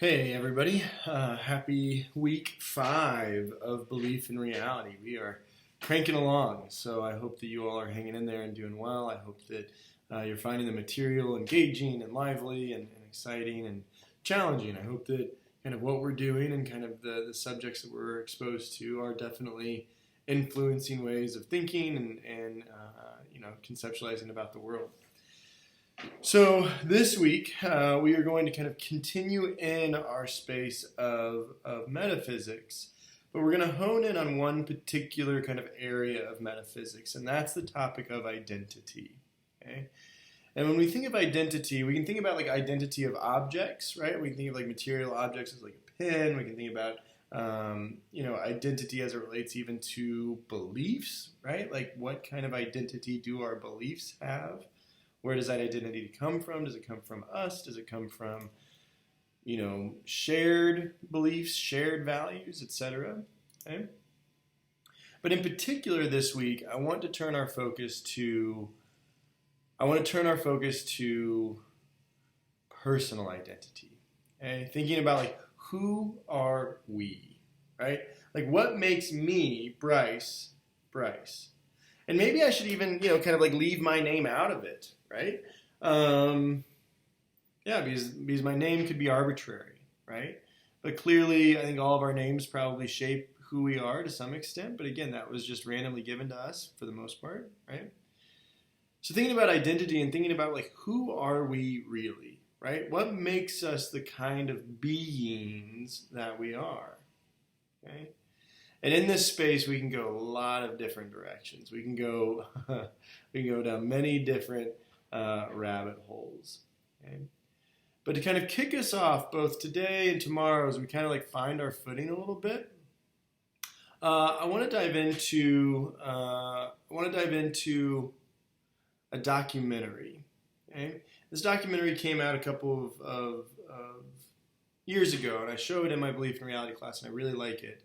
Hey everybody, happy week 5 of Belief in Reality. We are cranking along, so I hope that you all are hanging in there and doing well. I hope that you're finding the material engaging and lively and exciting and challenging. I hope that kind of what we're doing and kind of the subjects that we're exposed to are definitely influencing ways of thinking and conceptualizing about the world. So this week, we are going to kind of continue in our space of metaphysics, but we're going to hone in on one particular kind of area of metaphysics, and that's the topic of identity. Okay? And when we think of identity, we can think about like identity of objects, right? We can think of like material objects as like a pen. We can think about identity as it relates even to beliefs, right? Like what kind of identity do our beliefs have? Where does that identity come from? Does it come from us? Does it come from, shared beliefs, shared values, etc.? Okay? But in particular this week, I want to turn our focus to personal identity. Okay? Thinking about like who are we, right? Like what makes me Bryce? And maybe I should even, kind of like leave my name out of it, right? Because my name could be arbitrary, right? But clearly, I think all of our names probably shape who we are to some extent. But again, that was just randomly given to us for the most part, right? So thinking about identity and thinking about like who are we really, right? What makes us the kind of beings that we are, okay? And in this space, we can go a lot of different directions. We can go down many different rabbit holes. Okay? But to kind of kick us off, both today and tomorrow, as we kind of like find our footing a little bit, I want to dive into a documentary. Okay? This documentary came out a couple of years ago, and I showed it in my Belief in Reality class, and I really like it.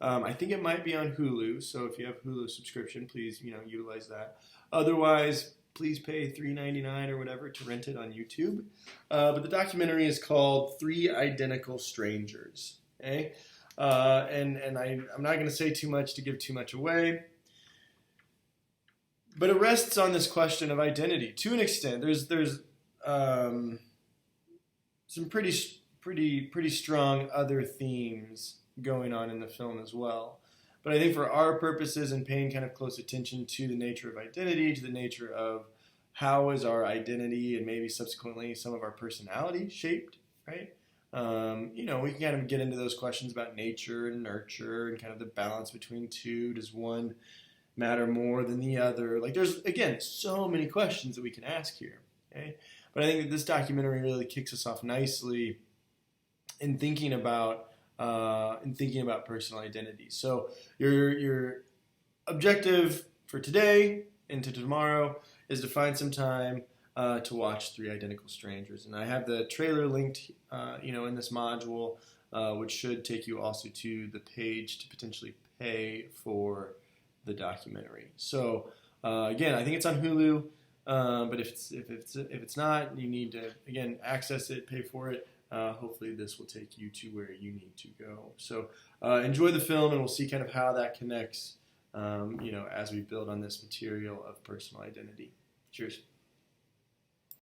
I think it might be on Hulu, so if you have Hulu subscription, please, utilize that. Otherwise, please pay $3.99 or whatever to rent it on YouTube. But the documentary is called Three Identical Strangers. Okay, I'm not going to say too much to give too much away, but it rests on this question of identity to an extent. There's some pretty strong other themes going on in the film as well. But I think for our purposes and paying kind of close attention to the nature of identity, to the nature of how is our identity and maybe subsequently some of our personality shaped, right? We can kind of get into those questions about nature and nurture and kind of the balance between two. Does one matter more than the other? Like there's, again, so many questions that we can ask here, okay? But I think that this documentary really kicks us off nicely in thinking about personal identity. So your objective for today into tomorrow is to find some time to watch Three Identical Strangers. And I have the trailer linked, in this module, which should take you also to the page to potentially pay for the documentary. So again, I think it's on Hulu, but if it's not, you need to again access it, pay for it. Hopefully this will take you to where you need to go. So enjoy the film, and we'll see kind of how that connects, as we build on this material of personal identity. Cheers.